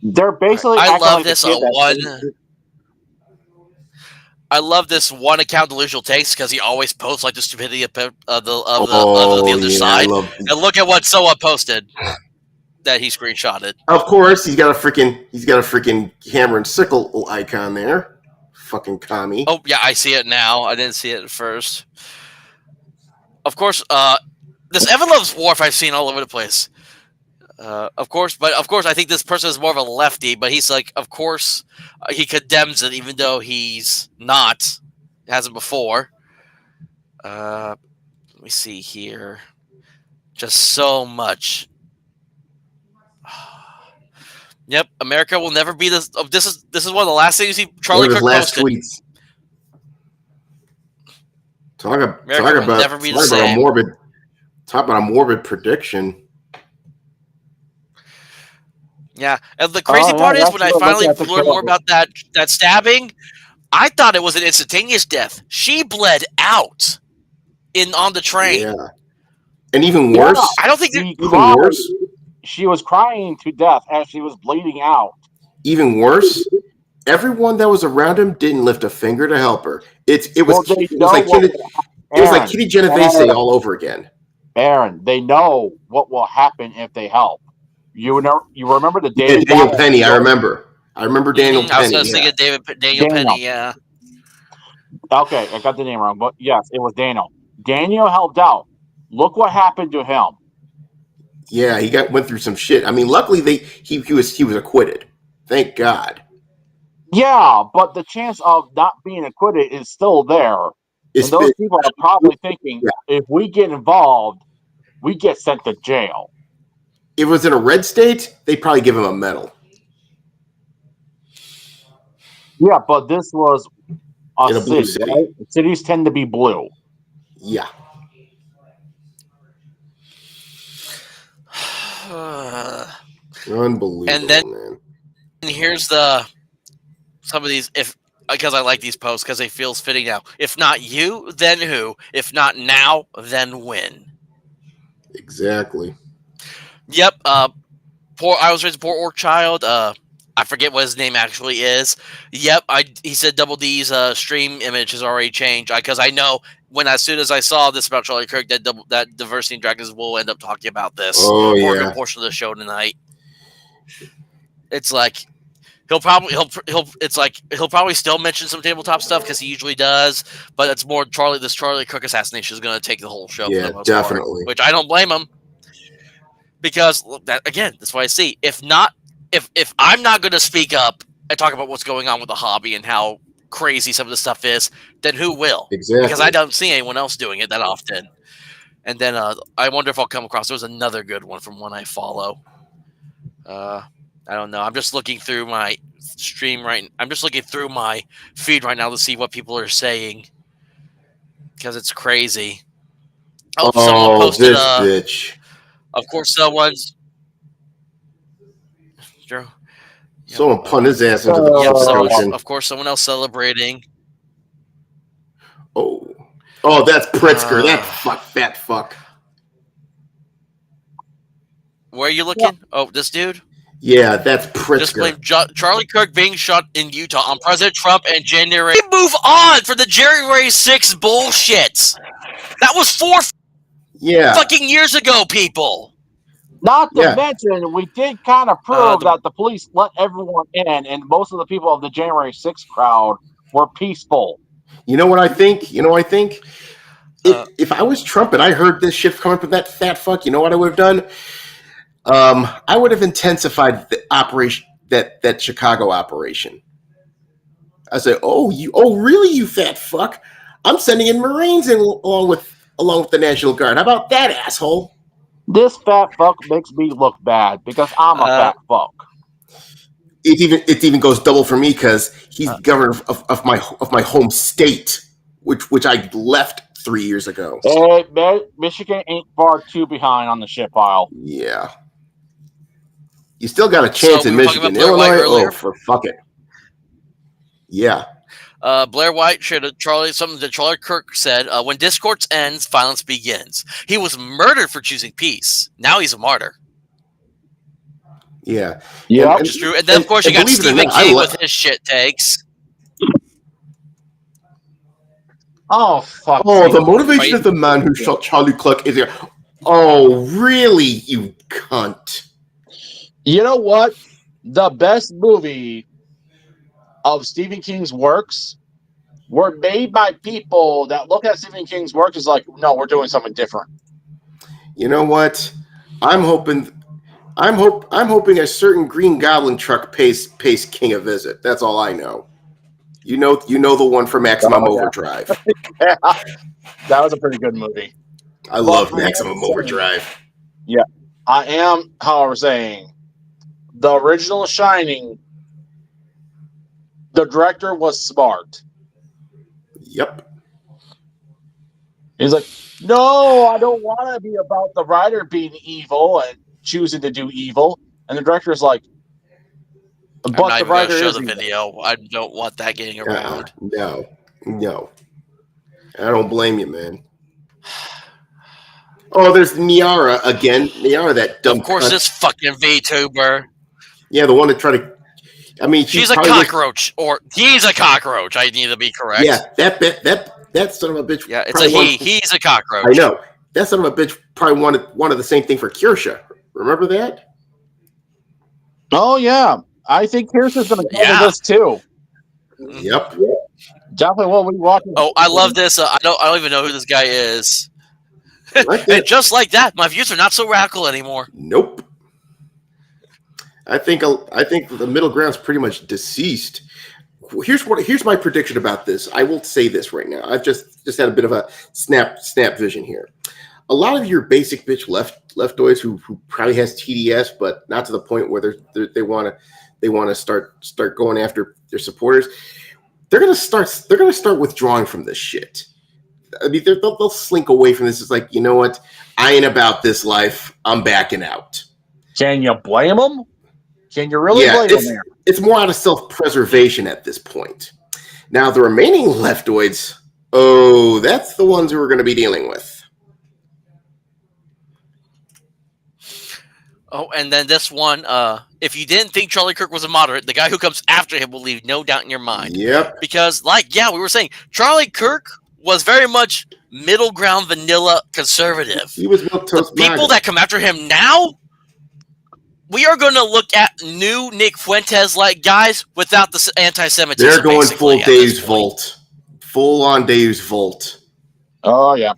They're basically. I acting love like the this kid that one. saved- I love this one account Delusional takes because he always posts like the stupidity of the Oh, other yeah, side. I love. And look at what Soa posted that he screenshotted. Of course, he's got a freaking hammer and sickle icon there. Fucking commie. Oh yeah, I see it now. I didn't see it at first. Of course, this Evan Loves Wharf I've seen all over the place. Of course, I think this person is more of a lefty. But he's like, of course, he condemns it, even though he's not. Hasn't before. Let me see here. Just so much. Yep, America will never be this. Oh, this is one of the last things Charlie One of his Kirk last posted. tweets. Talk about a morbid prediction. Yeah, and the crazy part is when I finally learned more about that stabbing, I thought it was an instantaneous death. She bled out on the train. Yeah, and even worse. Yeah, I don't think even worse. She was crying to death as she was bleeding out. Even worse. Everyone that was around him didn't lift a finger to help her. It was like Kitty Genovese all over again. Aaron, they know what will happen if they help. You remember the Daniel Penny. I remember Daniel Penny. I was just thinking Daniel Penny. Yeah. Okay, I got the name wrong, but yes, it was Daniel. Daniel helped out. Look what happened to him. Yeah, he went through some shit. I mean, luckily he was acquitted. Thank God. Yeah, but the chance of not being acquitted is still there. And those people are probably thinking, if we get involved, we get sent to jail. If it was in a red state, they'd probably give him a medal. Yeah, but this was In a blue city. Right? Cities tend to be blue. Yeah. Unbelievable. And then man. here's some of these, because I like these posts because they feels fitting now. If not you, then who? If not now, then when? Exactly. Yep. I was raised a poor orc child. I forget what his name actually is. Yep. He said Double D's stream image has already changed because I know as soon as I saw this about Charlie Kirk that Diversity and Dragons will end up talking about this for a good portion of the show tonight. It's like he'll probably still mention some tabletop stuff because he usually does, but it's more this Charlie Kirk assassination is going to take the whole show. Yeah, for the most definitely. part, which I don't blame him. Because that's what I see. If I'm not going to speak up and talk about what's going on with the hobby and how crazy some of the stuff is, then who will? Exactly. Because I don't see anyone else doing it that often. And then I wonder if I'll come across. There was another good one from one I follow. I don't know. I'm just looking through my stream I'm just looking through my feed right now to see what people are saying because it's crazy. Someone posted this bitch. Of course, someone's. Someone punt his ass into the ocean. Of course, someone else celebrating. Oh, that's Pritzker. That fat fuck. Where are you looking? Yeah. Oh, this dude? Yeah, that's Pritzker. Just blame Charlie Kirk being shot in Utah on President Trump and January. Move on for the January 6th bullshit. That was 4 fucking years ago, people. Not to mention, we did kind of prove that the police let everyone in, and most of the people of the January 6th crowd were peaceful. You know what I think? If I was Trump and I heard this shit coming from that fat fuck, you know what I would have done? I would have intensified the operation, that Chicago operation. I say, really, you fat fuck? I'm sending in Marines along with the National Guard. How about that, asshole? This fat fuck makes me look bad because I'm a fat fuck. It even goes double for me because he's governor of my home state, which I left 3 years ago. Michigan ain't far too behind on the shit pile. Yeah. You still got a chance So in we were talking Michigan. about Blair White Illinois, earlier. for fuck it. Yeah. Blair White shared something that Charlie Kirk said. When discourse ends, violence begins. He was murdered for choosing peace. Now he's a martyr. Yeah. Yeah, Which is true. And then, of course, you got believe it or Stephen not, I King le- with his shit takes. Oh fuck! Oh, the me. motivation of the man who shot Charlie Clark is here. Oh, really, you cunt. You know what? The best movie of Stephen King's works were made by people that look at Stephen King's work as like, no, we're doing something different. You know what? I'm hoping a certain Green Goblin truck pays King a visit. That's all I know. You know the one for Maximum Oh, yeah. Overdrive. Yeah, that was a pretty good movie. I love Maximum Overdrive. I am, however, saying the original Shining, the director was smart. Yep. He's like, no, I don't want to be about the writer being evil and choosing to do evil. And the director's like, I'm but not the even going writer to show is the evil. video. I don't want that getting around. No. I don't blame you, man. Oh, there's Niara again. Niara, that dumb Of course, cunt. this fucking VTuber. Yeah, the one that tried to. I mean, She's a probably was- cockroach, or he's a cockroach. I need to be correct. Yeah, that son of a bitch. Yeah, it's a probably he. wanted- He's a cockroach. I know that son of a bitch probably wanted the same thing for Kirsha. Remember that? Oh, yeah. I think Kirsten's going to cover Yeah. this too. Yep. Definitely what we watch. Oh, I love this. I don't even know who this guy is. Right And there. just like that, my views are not so radical anymore. Nope. I think the middle ground's pretty much deceased. Here's my prediction about this. I will say this right now. I've just had a bit of a snap vision here. A lot of your basic bitch leftoids who probably has TDS, but not to the point where they want to start going after their supporters. They're gonna start withdrawing from this shit. I mean, they'll slink away from this. It's like, you know what? I ain't about this life. I'm backing out. Can you blame them? Can you really blame them there? It's more out of self-preservation at this point. Now, the remaining leftoids, that's the ones who we're going to be dealing with. Oh, and then this one, if you didn't think Charlie Kirk was a moderate, the guy who comes after him will leave no doubt in your mind. Yep. Because, we were saying, Charlie Kirk was very much middle ground vanilla conservative. He was milquetoast The people MAGA. that come after him now, we are going to look at new Nick Fuentes-like guys without the anti-Semitism. They're going basically, full at this Dave's point. Vault. Full on Dave's Vault. Oh, yeah.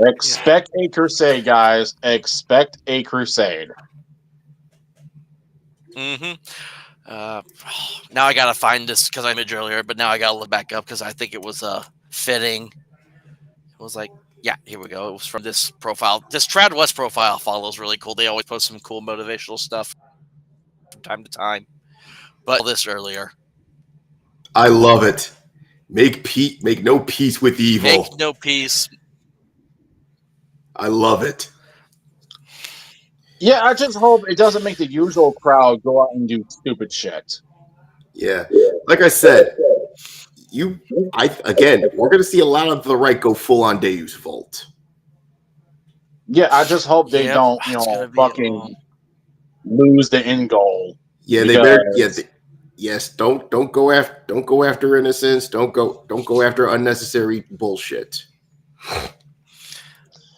Expect a crusade, guys. Expect a crusade. Mm-hmm. Now I gotta find this because I imaged earlier, but now I gotta look back up because I think it was fitting. It was like, yeah, here we go. It was from this profile. This Trad West profile follows really cool. They always post some cool motivational stuff from time to time. But this earlier, I love it. Make no peace with evil. make no peace. I love it. Yeah, I just hope it doesn't make the usual crowd go out and do stupid shit. Yeah. Like I said, we're going to see a lot of the right go full on Dave's Vault. Yeah, I just hope they Yep, don't, it's gonna be, fucking lose the end goal. Yeah, they better. Yeah, yes. Don't go after innocence. Don't go after unnecessary bullshit.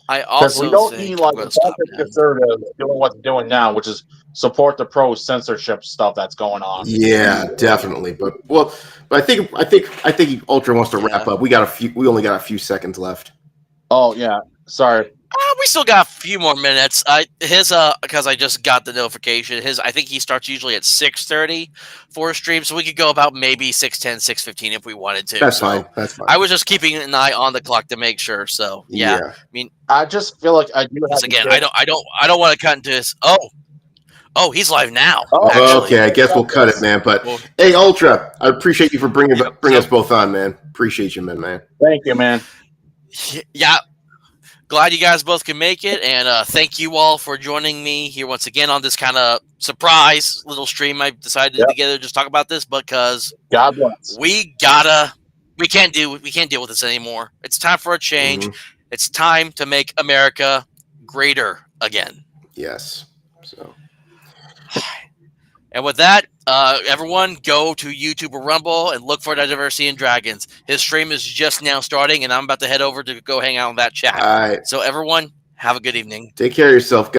I Because also we don't think need like I'm gonna the stop now. conservatives doing what they're doing now, which is support the pro censorship stuff that's going on. Yeah, definitely. But I think Ultra wants to wrap up. We only got a few seconds left. Oh yeah, sorry. We still got a few more minutes. Because I just got the notification. I think he starts usually at 6:30 for a stream, so we could go about maybe 6:10, 6:15 if we wanted to. That's So fine. That's fine. I was just keeping an eye on the clock to make sure. So yeah. I mean, I just feel like I do have once again, I don't want to cut into this. Oh, he's live now. Oh, actually. Okay, I guess we'll cut it, man. But Well, hey, Ultra, I appreciate you for bringing Yep. us both on, man. Appreciate you, man. Thank you, man. yeah. Glad you guys both can make it, and thank you all for joining me here once again on this kind of surprise little stream I decided to Yep. do together just talk about this because God bless. we can't deal with this anymore. It's time for a change. Mhm. It's time to make America greater again. Yes. So. And with that, everyone go to YouTube or Rumble and look for Diversity and Dragons. His stream is just now starting, and I'm about to head over to go hang out in that chat. All right. So everyone, have a good evening. Take care of yourself, guys.